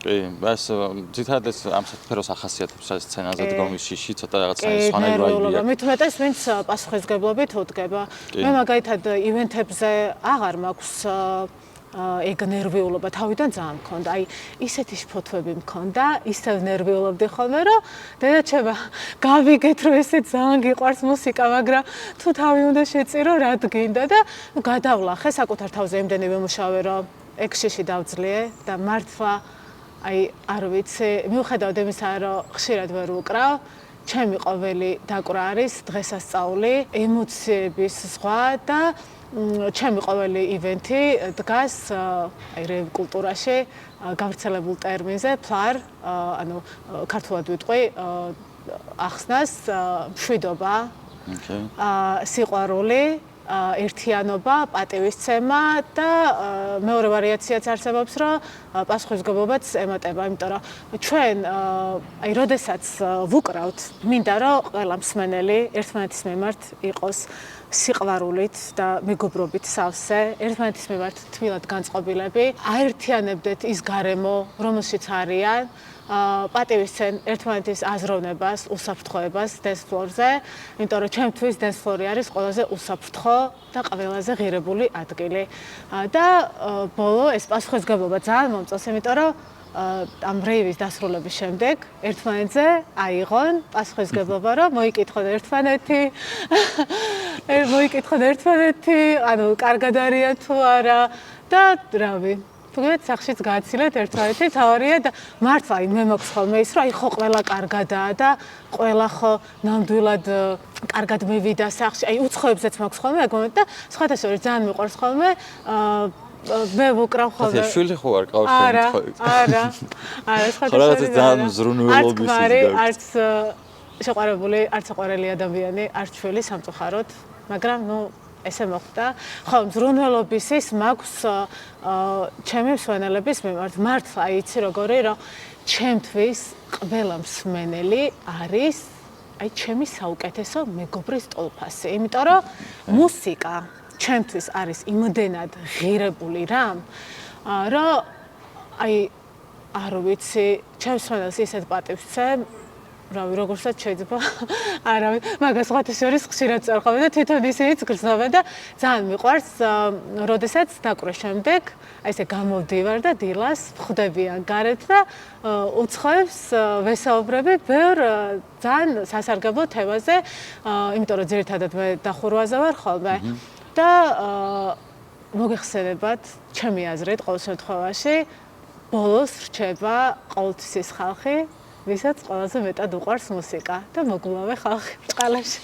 კი, ბას ძირითადად ეს ამ სფეროს ახასიათებს ეს სცენაზე დგომის შიში, ცოტა რაღაცა სხვანაირი ვაიბია. მით უმეტეს ვინც პასუხისმგებლობით უდგება. მე მაგალითად ივენთებზე აღარ მაქვს ეგ ნერვიულობა, თავიდან ძალიან მქონდა. აი, ისეთი შფოთვები მქონდა, ისევ ნერვიულობდი ხოლმე, რომ დედაჩება, გავიგეთ, რომ ესე ძალიან გიყვარს მუსიკა, მაგრამ თუ თავი უნდა შეწირო, რა გინდა და გადავლახე საკუთარ თავზე იმდენი ვიმუშავე, რომ ეგ შიში დავძლიე და მართლა აი, არ ვიცი, მიუხედავად იმისა, რომ ხშირად ვერ ვუკრავ, ჩემი ყოველი დაკვრა არის დღესასწაული, ემოციების ზღვა და ჩემი ყოველი ივენთი დგას აი რეივ კულტურაში გავრცელებულ ტერმინზე ფლარ, ანუ ქართულად ვიტყვი ახსნას, მშვიდობა, სიყვარული, ერთიანობა, პატივისცემა და მეორე ვარიაციაც არსებობს, რომ პასუხისმგებლობაც ემატება, იმიტომ რომ ჩვენ აი როდესაც ვუკრავთ, მინდა რომ ყველა მსმენელი ერთმანეთის მიმართ იყოს სიყვარულით და მეგობრობით სავსე, ერთმანეთის მიმართ თბილად განწყობილები, აერთიანებდეთ ის გარემო, რომელშიც არიან, პატივისცენ ერთმანეთის აზროვნებას, უსაფრთხოებას დენსფლორზე, იმიტომ რომ ჩემთვის დენსფლორი არის ყველაზე უსაფრთხო და ყველაზე ღირებული ადგილი. და ბოლო ეს პასუხისმგებლობა ძალიან მომწონს, იმიტომ რომ ამ რეივის დასრულების შემდეგ ერთმანეთზე აიღონ პასუხისმგებლობა, რომ მოიკითხონ ერთმანეთი, ანუ კარგად არიან თუ არა და რავი, თუნდაც სახშიც გააცილეთ ერთმანეთი თავარია და მართლა აი მე მაქვს ხოლმე ის რომ აი ხო ყველა კარგადაა და ყველა ხო ნამდვილად კარგად მივიდა სახში აი უცხოებზეც მაქვს ხოლმე ეგ მომენტი და სხვათა შორის ძალიან მიყვარს ხოლმე მე ვუკრავ ხოლმე შვილი ხო არ ყავს შემთხვევით არა სხვათა შორის ძალიან ზრუნველობის არც შეყვარებული არც აყვარელი ადამიანი არც შვილი სამწუხაროდ მაგრამ ნუ ესე მოხდა. ხო, მზრუნველობის ის მაქვს ჩემი მსმენელების მიმართ. მართლა იცი როგორი რომ ჩემთვის ყველა მსმენელი არის აი ჩემი საუკეთესო მეგობრის ტოლფასი. იმიტომ რომ მუსიკა ჩემთვის არის იმდენად ღირებული რამ, რომ აი არ ვიცი, ჩემს მსმენელს ისეთ პატივს ვცემ რავი, როგორცაც შეიძლება, არავინ, მაგას სხვათა შორის ხშირად წარხავენ და თვითონ ისინიც გრძნობენ და ძალიან მიყვარს, როდესაც დაკვრეს შემდეგ, აი ესე გამოვდივარ და დილას ვხვდებიან გარეთ და უცხოებს ვესაუბრები ბევრ ძალიან სასარგებლო თემაზე, იმიტომ რომ ძირითადად მე დახურვაზე ვარ ხოლმე და მოგეხსენებათ, ჩემი აზრით ყოველ შემთხვევაში, ბოლოს რჩება ყოველთვის ის ხალხი ვისაც ყველაზე მეტად უყვარს მუსიკა და მოგულავე ხალხი წყალაში.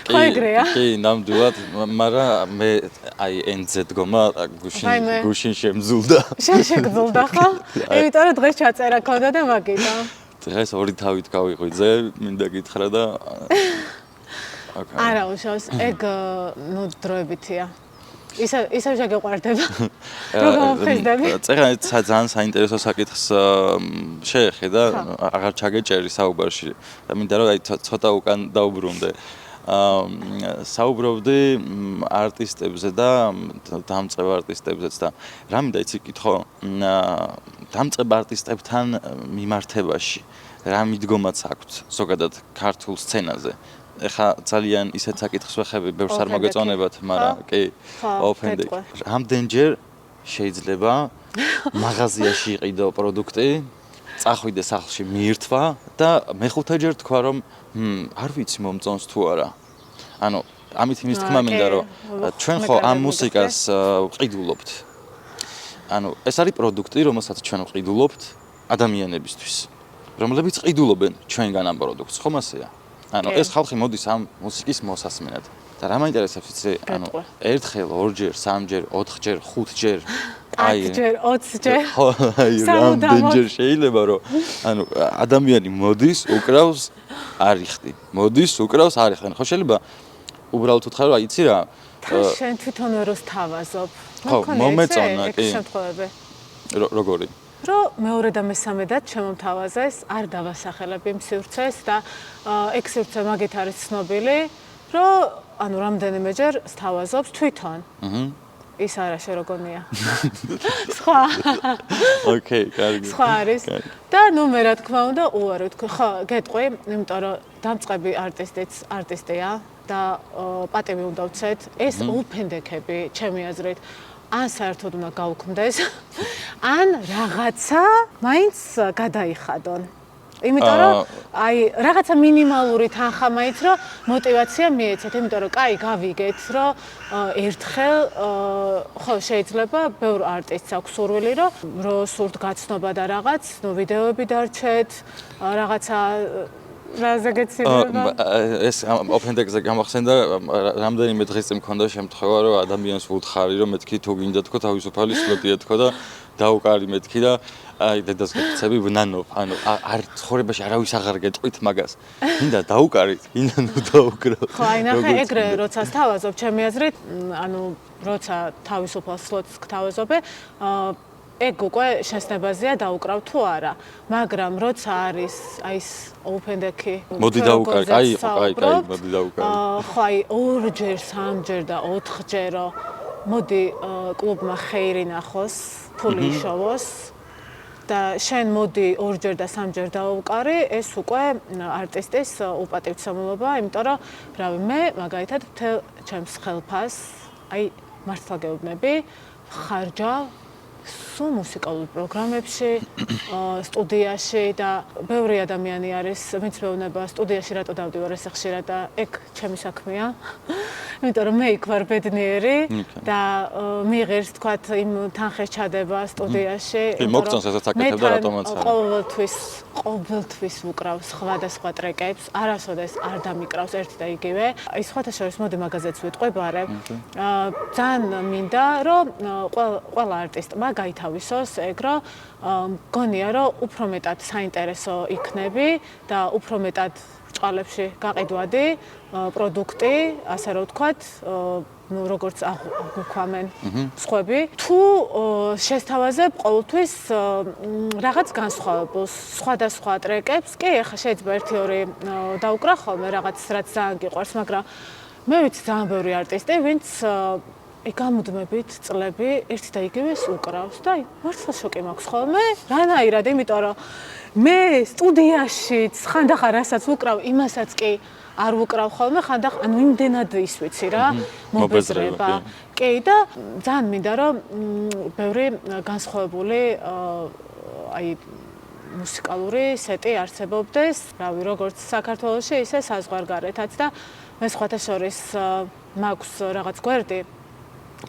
ხო ეგრეა? კი, ნამდვილად, მაგრამ მე აი NZ დგომა გუშინ შემძულდა. შეგძულდა ხო? იმიტომ რომ დღეს ჩაწერა ქონდა და მაგიტო. დღეს ორი თავით გავიღვიძე, მინდა გითხრა და არა უშავს, ეგ ნუ დროებითია. ისევ შეგეყვარდება. რო გამოფხიზდები. წერა ძალიან საინტერესო საკითხს შეეხება, აღარ ჩაგეჭერი საუბარში. და მინდა რომ აი ცოტა უკან დაუბრუნდე. საუბრობდი არტისტებზე და დამწყებ არტისტებზეც და რა მინდა იცი კითხო, დამწყებ არტისტებთან მიმართებაში რა მიდგომაც აქვთ ზოგადად ქართულ სცენაზე. ეხა ძალიან ისეთ საკითხს ვეხები, ბევრს არ მოგეწონებათ, მაგრამ კი, ოფენდი. რამდენჯერ შეიძლება მაღაზიაში იყიდო პროდუქტი, წახვიდე სახლში მიირთვა და მეხუთეჯერ თქვა რომ არ ვიცი მომწონს თუ არა. ანუ ამით იმის თქმა მინდა რომ ჩვენ ხო ამ მუსიკას ვყიდულობთ. ანუ ეს არის პროდუქტი, რომელსაც ჩვენ ვყიდულობთ ადამიანებისთვის, რომლებიც ყიდულობენ ჩვენგან ამ პროდუქტს, ხომ ასეა? ანუ ეს ხალხი მოდის ამ მუსიკის მოსასმენად. და რა მაინტერესებს იცი, ანუ ერთხელ, ორჯერ, სამჯერ, ოთხჯერ, ხუთჯერ, აი 20ჯერ. ხო, აი რამდენჯერ შეიძლება რომ ანუ ადამიანი მოდის, უკრავს, არიხდი. მოდის, უკრავს, არიხდი. ხო შეიძლება უბრალოდ უთხრა რომ იცი რა, შენ თვითონ ვერ ვსთავაზობ. ხო, მომეწონა კი. შემთხვევები. როგორი? რომ მეორე და მესამედად შემომთავაზეს, არ დავასახელებ იმ სივრცეს და ეგ სივრცე მაგით არის ცნობილი, რომ ანუ რამდენიმეჯერ სთავაზობს თვითონ. ის არა შეგონია. სხვა. ოკეი, კარგი. სხვა არის. და ნუ მე რა თქმა უნდა უარი ვთქვი, ხო, გეტყვი, იმიტომ რომ დამწყები არტისტია და პატივი უნდა ვცეთ, ეს ოფენდექები, ჩემი აზრით, ან საერთოდ უნდა გაუქმდეს, ან რაღაცა მაინც გადაიხადონ. იმიტომ რომ აი რაღაცა მინიმალური თანხა მაინც რომ мотиваცია მიეცეთ, იმიტომ რომ კაი გავიგეთ, რომ ერთხელ ხო შეიძლება ბევრ არტისტს აქვს სურვილი, რომ სურთ გაცნობა და რაღაც, ნუ ვიდეოები დარჩეთ, რაღაცა რაზე გეცილება? ეს ოფენდექზე გამახსენდა, რამდენიმე დღის წინ მქონდა შემთხვევა, რომ ადამიანს ვუთხარი, რომ მეთქი თუ გინდა თქო თავისუფალი სლოტია თქო და დაუკარი მეთქი და აი დედას გეცები ვნანობ, ანუ არ ცხოვრებაში არავის აღარ გეტყვით მაგას. მინდა დაუკარით, მინდა ნუ დაუკრო. ხო, აი ნახე ეგრე როცა სთავაზობ, ჩემი აზრით, ანუ როცა თავისუფალ სლოტს გთავაზობე, ეგ უკვე შესნებაზეა დაუკრავ თუ არა, მაგრამ როცა არის აი ეს ოფენდექი მოდი დაუკარი, აი მოდი დაუკარი. ხო აი ორჯერ, სამჯერ და ოთხჯერო მოდი კლუბმა ხეირი ნახოს, ფული იშოვოს და შენ მოდი ორჯერ და სამჯერ დაუკარი, ეს უკვე არტისტის უპატივცემულობა, იმიტომ რომ რავი მე მაგალითად მთელ ჩემს ხელფას აი მართლა გეუბნები ხარჯავ სულ მუსიკალურ პროგრამებში, სტუდიაში და ბევრი ადამიანი არის, ვინც მეუბნება სტუდიაში რატო დავდივარ ესე ხშირად და ეგ ჩემი საქმეა. იმიტომ რომ მე იქ ვარ ბედნიერი და მიიღებს თქვათ იმ თანხის ჩადება სტუდიაში. მოგწონს ესეც აკეთებ და რატომაც არა. ყოველთვის ვუკრავ სხვადასხვა ტრეკებს, არასოდეს არ დამიკრავს ერთი და იგივე. აი სხვათა შორის მოდი მაგაზეც ვიტყვებარებ. ძალიან მინდა რომ ყველა არტისტმა გაითავისოს ეგ რომ მგონია რომ უფრო მეტად საინტერესო იქნები და უფრო მეტად ჭყალებში გაყიდვადი პროდუქტი, ასე რომ ვთქვათ, როგორც აღვქვამენ სხვები. თუ შესთავაზებ ყოველთვის რაღაც განსხვავებულს, სხვადასხვა ტრეკებს, კი, ახლა შეიძლება 1-2 დაუკრა ხოლმე რაღაც რაც ძალიან გიყვარს, მაგრამ მე ვიცი ძალიან ბევრი არტისტი, ვინც გამუდმებით წლები ერთი და იგივეს უკრავს და მართლა შოკი მაქვს ხოლმე. რანაირად, იმიტომ რომ მე სტუდიაშიც ხანდახან რასაც ვუკრავ, იმასაც კი არ ვუკრავ ხოლმე, ხანდახან ანუ იმდენად ის ვიცი რა, მობეზრება. კი და ძალიან მინდა რომ ბევრი განსხვავებული აი მუსიკალური სეტი არსებობდეს, რავი, როგორც საქართველოში, ისე საზღვარგარეთაც და მე სხვათა შორის მაქვს რაღაც გვერდი,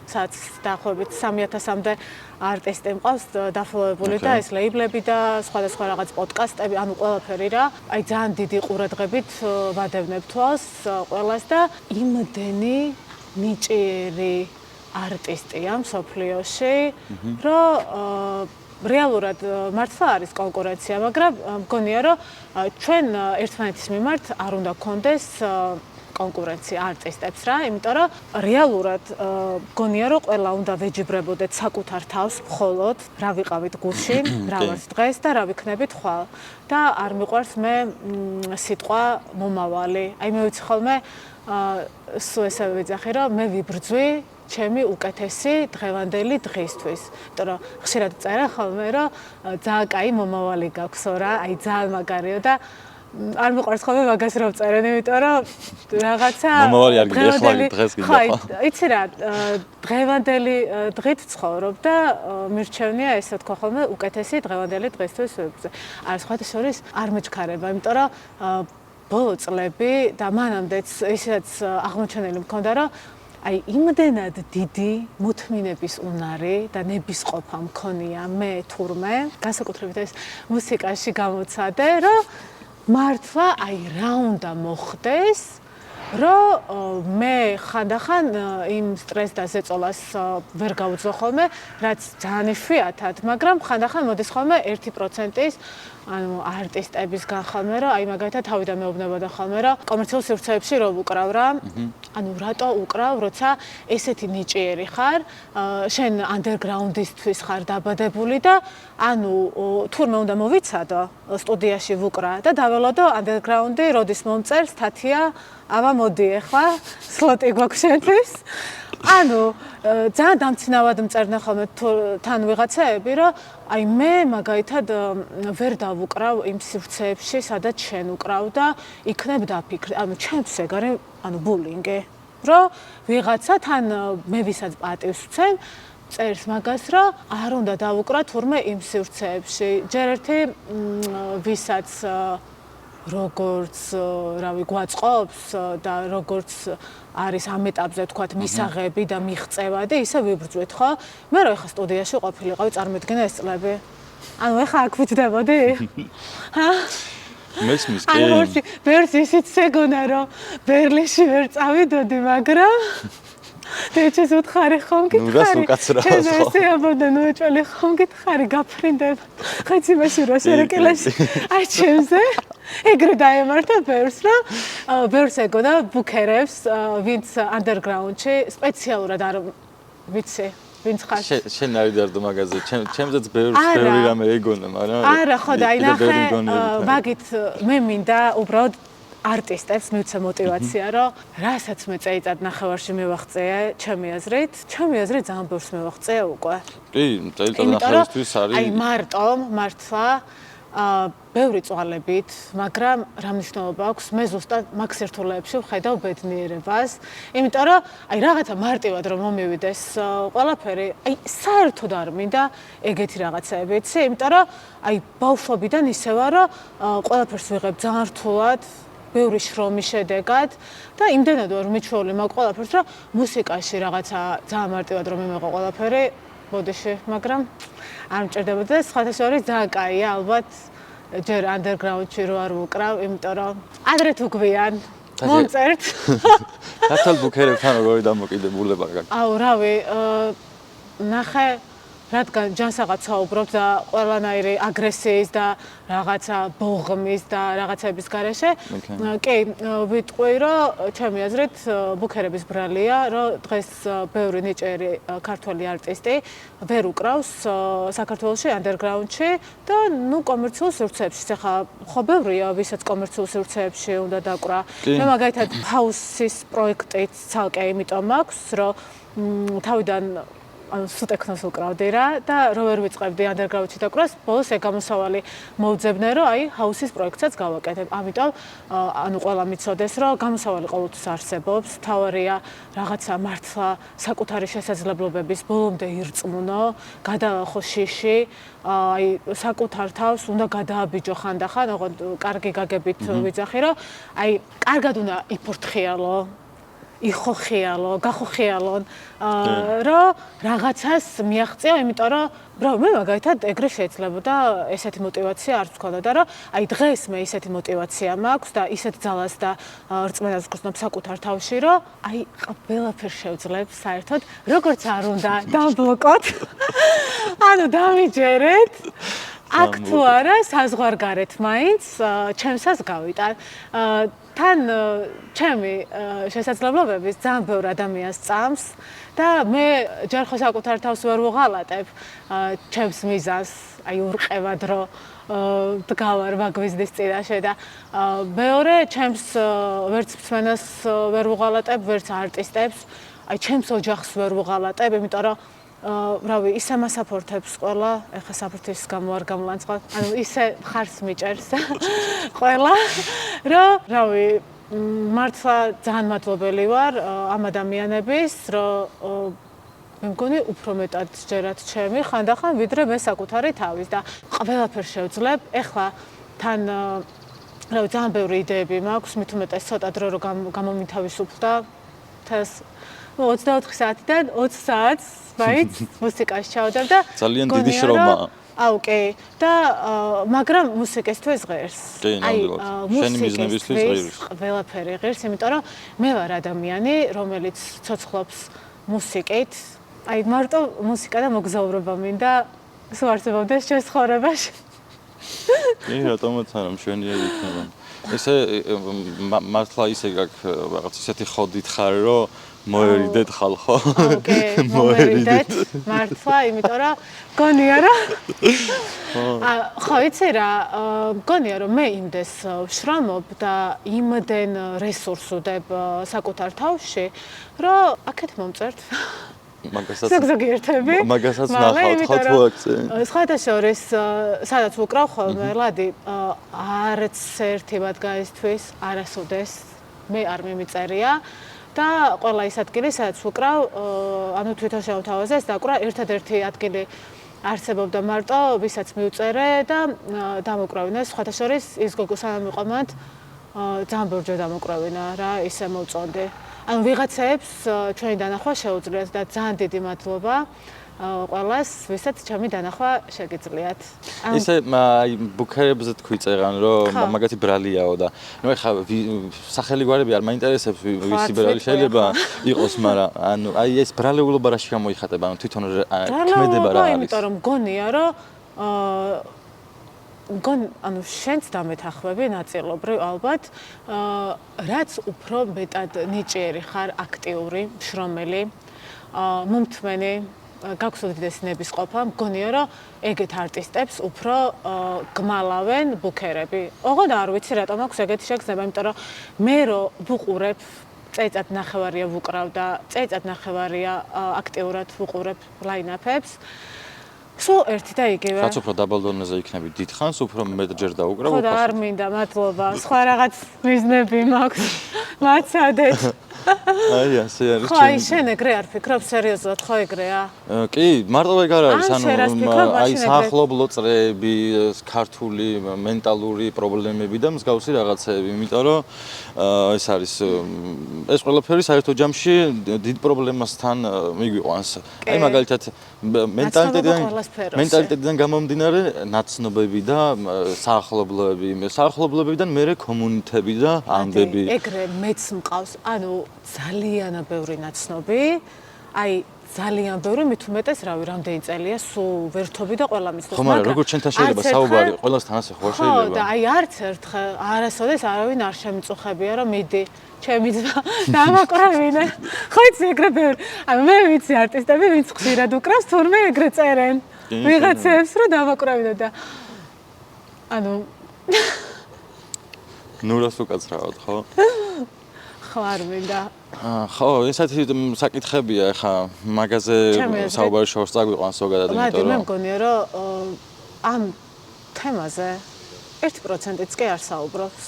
სადაც დაახლოებით 3000-მდე არტისტი მყავს დაფოლოვებული და ეს ლეიბლები და სხვადასხვა რაღაც პოდკასტები, ანუ ყველაფერი რა. აი ძალიან დიდი ყურადღებით ვადევნებ თვალს ყველას და იმდენი ნიჭიერი არტისტია მსოფლიოში, რომ რეალურად მართლა არის კონკურენცია, მაგრამ მგონია რომ ჩვენ ერთმანეთის მიმართ არ უნდა გქონდეს კონკურენცია არტისტებს რა, იმიტომ რომ რეალურად მგონია რომ ყველა უნდა ვეჯიბრებოდეთ საკუთარ თავს მხოლოდ, რა ვიყავით გულში, რა ვართ დღეს და რა ვიქნებით ხვალ. და არ მიყვარს მე სიტყვა მომავალი. აი მე ვიცი ხოლმე სულ ესე ვიძახი რომ მე ვიბრძვი ჩემი უკეთესი დღევანდელი დღისთვის. იმიტომ რომ ხშირად წერა ხოლმე რომ ძალიან კაი მომავალი გაქვსო რა, აი ძალიან მაგარია და არ მიყვარს ხოლმე მაგას რომ წერენ, იმიტომ რომ რაღაცა მომავალი არ გინდა, ეხლა დღეს გინდა. ხო, იცი რა, დღევანდელი დღით ცხოვრობ და მირჩევნია ესე თქვა ხოლმე უკეთესი დღევანდელი დღისთვის ვიბრძვი. არ სხვათა შორის არ მეჩქარება, იმიტომ რომ ბოლო წლები და მანამდეც ისედაც აღმოჩენილი მქონდა რომ აი იმდენად დიდი მოთმინების უნარი და ნებისყოფა მქონია მე თურმე, განსაკუთრებით ეს მუსიკაში გამოცადე, რომ მართლა აი რა უნდა მოხდეს, რომ მე ხანდახან იმ სტრესს და ზეწოლას ვერ გავუძლო ხოლმე, რაც ძალიან იშვიათად, მაგრამ ხანდახან მოდის ხოლმე 1%-ის ანუ არტისტებისგან ხოლმე, რომ აი მაგალითად თავიდან მეუბნებოდა ხოლმე, რომ კომერციულ სივრცეებში რო ვუკრავ რა, ანუ რატო უკრავ, როცა ესეთი ნიჭიერი ხარ, შენ ანდერგრაუნდისთვის ხარ დაბადებული და ანუ თურმე უნდა მოვიცადო სტუდიაში ვუკრა და დაველოდო ანდერგრაუნდი როდის მომწერს თათია აბა მოდი ახლა სლოტი გვაქვს შენთვის. ანუ ძალიან დამცინავად მწერდნენ ხოლმე თან ვიღაცაები, რომ აი მე მაგალითად ვერ დავუკრავ იმ სივრცეებში, სადაც შენ უკრავ და იქნებ დაფიქრე. ანუ ჩემს ეგ არის ანუ ბულინგი, რომ ვიღაცა თან მე ვისაც პატივს ვცემ, წერს მაგას, რომ არ უნდა დავუკრა თურმე იმ სივრცეებში. ჯერ ერთი ვისაც როგორც რავი გვაწყობს და როგორც არის ამ ეტაპზე თქვათ მისაღები და მიღწევადი, ისე ვიბრძვით ხო? მე რო ეხა სტუდიაში ყოფილიყავი, წარმოიდგინე ეს წლები. ანუ ეხა აქ ვიჯდებოდი? ჰა? მესმის კი. ანუ ვერც ისიც ეგონა რომ ბერლინში ვერ წავიდოდი, მაგრამ დეჩეს უთხარი ხომ გითხარი. ნუ რას უკაცრავს ხო? ჩემ ესე ამბობდა ნუ ეჭველი ხომ გითხარი, გაფრინდება. ხაც იმაში რო შერეკელაში. აი ჩემზე ეგრე დაემართა ბევრს, რომ ბევრს ეგონა ბუქერებს, ვინც ანდერგრაუნდში სპეციალურად არ ვიცი, ვინც ხარ. შენ არ ვიდარდო მაგაზე, ჩემზეც ბევრი რამე ეგონა, მაგრამ არა, ხო და აი ნახე, მაგით მე მინდა უბრალოდ არტისტებს მივცე мотиваცია, რომ რასაც მე წეიწად ნახევარში მივაღწია, ჩემი აზრით ძალიან ბევრს მივაღწია უკვე. კი, წეიწად ნახევარისთვის არის. აი მარტო, მართლა ბევრი წვალებით, მაგრამ რა მნიშვნელობა აქვს? მე ზუსტად მაგ სირთულეებში ვხედავ ბედნიერებას, იმიტომ რომ აი რაღაცა მარტივად რომ მომივიდეს ყველაფერი, აი საერთოდ არ მინდა ეგეთი რაღაცაები, იცი? იმიტომ რომ აი ბავშვობიდან ისე ვარ, რომ ყველაფერს ვიღებ ძალიან რთულად, ბევრი შრომის შედეგად და იმდენად ვარ მიჩვეული მაგ ყველაფერს, რომ მუსიკაში რაღაცა ძალიან მარტივად რომ იმეღო ყველაფერი, ბოდიში, მაგრამ არ მჭირდებოდა და სხვათა შორის ძალიან კაია, ალბათ ჯერ underground-ში რო არ ვუკრავ, იმიტომ რომ ადრე თუ გვიან მომწერთ. ქართულ ბუქერებთან როგორი დამოკიდებულება გაქვს? აუ, რავი, ნახე რადგან ჯანსაღად საუბრობ და ყველანაირი აგრესიის და რაღაცა ბოღმის და რაღაცების გარეშე, კი, ვიტყვი, რომ ჩემი აზრით ბუქერების ბრალია, რომ დღეს ბევრი ნიჭიერი ქართველი არტისტი ვერ უკრავს საქართველოში underground-ში და ნუ კომერციულ სივრცეებში. ახლა ხო ბევრია, ვისაც კომერციულ სივრცეებში უნდა დაკვრა. მე მაგალითად ჰაუსის პროექტით ცალკე იმიტომ მაქვს, რომ თავიდან სულ ტექნოს უკრავდი რა და რო ვერ ვიწყებდი underground-ში დაკვრას, ბოლოს ეგ გამოსავალი მოვძებნე, რომ აი ჰაუსის პროექტსაც გავაკეთებ. ამიტომ ანუ ყველა მიცოდეს, რომ გამოსავალი ყოველთვის არსებობს. თავარია რაღაცა მართლა საკუთარი შესაძლებლობების ბოლომდე ირწმუნო, გადაახო შიში, აი საკუთარ თავს უნდა გადააბიჯო ხანდახან, ოღონდ კარგი გაგებით ვიძახი, რომ აი კარგად უნდა იფორთხიალო. იხოხიალო, გახოხიალონ, რომ რაღაცას მიაღწიო, იმიტომ რომ მე მაგალითად ეგრე შეიძლებოდა ესეთი мотиваცია არ ვქონდა და რომ აი დღეს მე ესეთი мотиваცია მაქვს და ისეთ ძალას და რწმენას ვგრძნობ საკუთარ თავში, რომ აი ყველაფერს შევძლებ საერთოდ, როგორც არ უნდა დამბლოკოთ. ანუ დამიჯერეთ. აქ თუ არა საზღვარგარეთ მაინც ჩემსას გავიტან. თან ჩემი შესაძლებლობების ძალიან ბევრ ადამიანს წამს და მე ჯერ ხო საკუთარ თავს ვერ ვუღალატებ ჩემს მიზანს, აი ურყევად რომ დგავარ მაგვიზდის წინაშე და მეორე ჩემს ვერც მსმენელს ვერ ვუღალატებ, ვერც არტისტებს, აი ჩემს ოჯახს ვერ ვუღალატებ, იმიტომ რომ რავი, ისე მასაფორთებს ყველა, ეხლა საფრთხის გამო არ გამლანწყავ, ანუ ისე ხარს მიჭერს ყველა, რომ რავი, მართლა ძალიან მადლობელი ვარ ამ ადამიანების, რომ მე მგონი უფრო მეტად ჯერათ ჩემი ხანდახან, ვიდრე მე საკუთარი თავის და ყველაფერს შევძლებ. ეხლა თან რავი, ძალიან ბევრი იდეები მაქვს, მით უმეტეს ცოტა დრო რომ გამომითავისუფლდა თას 24 საათიდან 20 საათს მაინც მუსიკაში ჩავდებ და ძალიან დიდი შრომაა. აუ, კი. და მაგრამ მუსიკისთვის ღირს. აი, შენი მიზნებისთვის ღირს. ყველაფერი ღირს, იმიტომ რომ მე ვარ ადამიანი, რომელიც ცოცხლობს მუსიკით. აი, მარტო მუსიკა და მოგზაურობა მინდა სულ არსებობდეს ჩემს ცხოვრებაში. კი, რატომაც არა, მშვენიერი იქნება. ესე მართლა ისე გაქვს რაღაც ისეთი ხოდით ხარ, რომ მოერიდეთ ხალხო. ოკეი, მოერიდეთ. მართლა, იმიტომ რომ გონია რომ ხო, იცი რა, გონია რომ მე იმდეს ვშრომობ და იმდენ რესურს უდებ საკუთარ თავში, რომ აქეთ მომწერთ. ზოგიერთები. მაგასაც ნახავთ ხო თუ აქცე? სხვათა შორის, სადაც ვუკრავ ხოლმე, ლადი, არც ერთი მათგანისთვის არასოდეს მე არ მიმიწერია. და ყველა ის ადგილი, სადაც ვუკრავ, ანუ თვითონ შევთავაზეს დაკვრა, ერთადერთი ადგილი არსებობდა მარტო, ვისაც მივწერე და დამოკრავინეს. სხვათა შორის ის გოგო სანამ იყო მათ ძალიან ბევრჯერ დამოკრავინა რა, ისე მოვწონდი. ანუ ვიღაცებს ჩვენი დანახვა შეუძლიათ და ძალიან დიდი მადლობა ყველას, ვისაც ჩემი დანახვა შეგიძლიათ. ისე აი ბუქერებზე თქვი წერან, რომ მაგათი ბრალიაო და ნუ ეხა სახელი გვარები არ მაინტერესებს ვისი ბრალი შეიძლება იყოს, მაგრამ ანუ აი ეს ბრალეულობა რაში გამოიხატება, ანუ თვითონ ქმედება რა არის? იმიტომ რომ მგონია, რომ ანუ შენც დამეთახმები ნაწილობრივ ალბათ, რაც უფრო მეტად ნიჭიერი ხარ, აქტიური, მშრომელი, მომთმენი, გაქვს უდიდესი ნებისყოფა, მგონია რომ ეგეთ არტისტებს უფრო გმალავენ ბუქერები. ოღონდ არ ვიცი რატომ აქვს ეგეთი შეგრძნება, იმიტომ რომ მე რო ვუყურებ წელიწად ნახევარია ვუკრავ და წელიწად ნახევარია აქტიურად ვუყურებ ლაინაპებს. სულ ერთი და იგივე. რაც უფრო დაბალ დონეზე იქნები დიდხანს, უფრო მეტჯერ დაუკრავ. ხო და არ მინდა, მადლობა. სხვა რაღაც მიზნები მაქვს. მაცადეთ. აი, ასე არის. ხო, აი შენ ეგრე არ ფიქრობ სერიოზულად, ხო ეგრეა? კი, მარტო ეგ არ არის, ან შენ რას ფიქრობ, აი მაშინ ეგრე? საახლობლო წრეები, ქართული მენტალური პრობლემები და მსგავსი რაღაცეები, იმიტომ რომ ეს არის ეს ყველაფერი საერთო ჯამში დიდ პრობლემასთან მიგვიყვანს. აი მაგალითად მენტალიტეტიდან გამომდინარე ნაცნობები და საახლობლოებიდან მერე კომუნიტები და ანდები. ეგრე მეც მყავს, ანუ ძალიან ბევრი ნაცნობი, აი ძალიან ბევრი, მით უმეტეს, რავი, რამდენი წელია, სულ ვერთობი და ყველა მიცნობს. ხო, მაგრამ როგორც შენთან შეიძლება საუბარი, ყველასთან ასე ხო შეიძლება? ხო, და აი არც ერთხელ არასოდეს არავინ არ შემწუხებია, რომ მიდი, ჩემი ძმა, დამაკრავინე. ხო იცი ეგრე ბევრი. ანუ მე ვიცი არტისტები, ვინც ხშირად უკრავს, თურმე ეგრე წერენ. ვიღაცებს რომ დამაკრავინე და ანუ ნურას უკაცრავად, ხო? ხო არ მინდა. ხო, ესეთი საკითხებია ხა მაგაზე საუბარი შორს წაგვიყვანს ზოგადად, მაგრამ იმიტომ მე რომ მგონია რომ ამ თემაზე 1%-იც კი არ საუბრობს.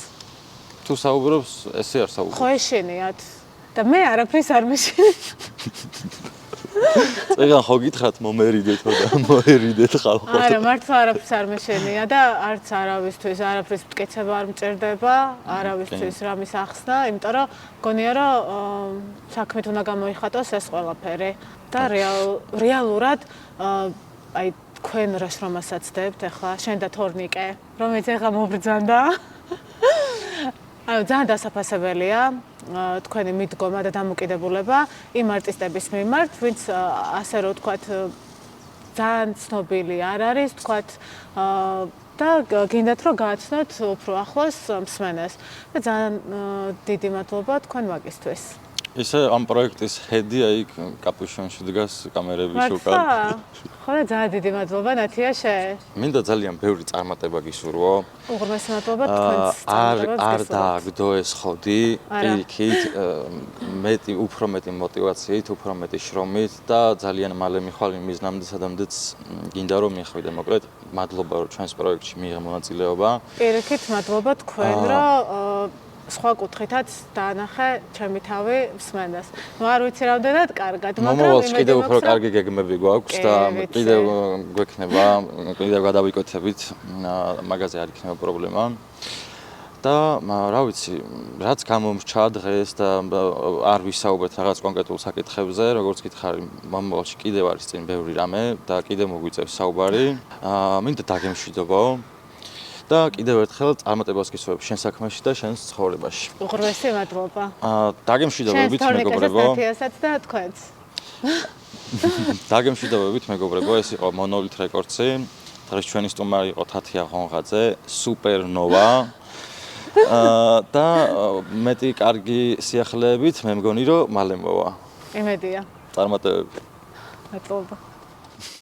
თუ საუბრობს, ესე არ საუბრობს. ხო ეშინიათ და მე არაფრის არ მეშინი. წეგან ხო გითხრათ მომერიდეთო და მოერიდეთ ხალხო. არა, მართლა არაფრის არ მეშენია და არც არავისთვის არაფრის მტკიცება არ მჭირდება, არავისთვის რამის ახსნა, იმიტომ რომ მგონია რომ საქმით უნდა გამოიხატოს ეს ყველაფერი და რეალურად აი თქვენ რა შრომასაც დებთ ახლა, შენ და თორნიკე, რომელიც ახლა მობრძანდა. ანუ ძალიან დასაფასებელია თქვენი მიდგომა და დამოკიდებულება იმ არტისტების მიმართ, ვინც ასე რომ ვთქვათ ძალიან ცნობილი არ არის, ვთქვათ და გინდათ რომ გააცნოთ უფრო ახლოს მსმენელს. და ძალიან დიდი მადლობა თქვენ მაგისთვის. ისე ამ პროექტის ჰედი აი კაპუშონში დგას კამერების უკან. ხო და ძალიან დიდი მადლობა ნათიაშე. მინდა ძალიან ბევრი წარმატება გისურვო. უღრმესი მადლობა თქვენს წარმატებას არ დააგდო ეს ხოდი, პირიქით, უფრო მეტი მოტივაციით, უფრო მეტი შრომით და ძალიან მალე მიხვალ იმ მიზნამდე, სადამდეც გინდა რომ მიხვიდე. მოკლედ, მადლობა რომ ჩვენს პროექტში მიიღე მონაწილეობა. პირიქით, მადლობა თქვენ რომ სხვა კუთხითაც დაანახე ჩემი თავი მსმენელს. ნუ არ ვიცი რამდენად კარგად, მაგრამ მომავალში კიდევ უფრო კარგი გეგმები გვაქვს და კიდევ გვექნება, კიდევ გადავიკეთებით, მაგაზე არ იქნება პრობლემა. და რა ვიცი, რაც გამომრჩა დღეს და არ ვისაუბრეთ რაღაც კონკრეტულ საკითხებზე, როგორც გითხარი, მომავალში კიდევ არის წინ ბევრი რამე და კიდევ მოგვიწევს საუბარი. მინდა დაგემშვიდობო. და კიდევ ერთხელ წარმატებას გისურვებ შენ საქმეში და შენს ცხოვრებაში. უღრმესი მადლობა. დაგემშვიდობებით მეგობრებო. ნათიასაც და თქვენს. დაგემშვიდობებით მეგობრებო, ეს იყო Monolith Records-ი. დღეს ჩვენი სტუმარი იყო თათია ღონღაძე, Supernova. და მეტი კარგი სიახლეებით მე მგონი რომ მალე მოვა. იმედია. წარმატებები. მადლობა.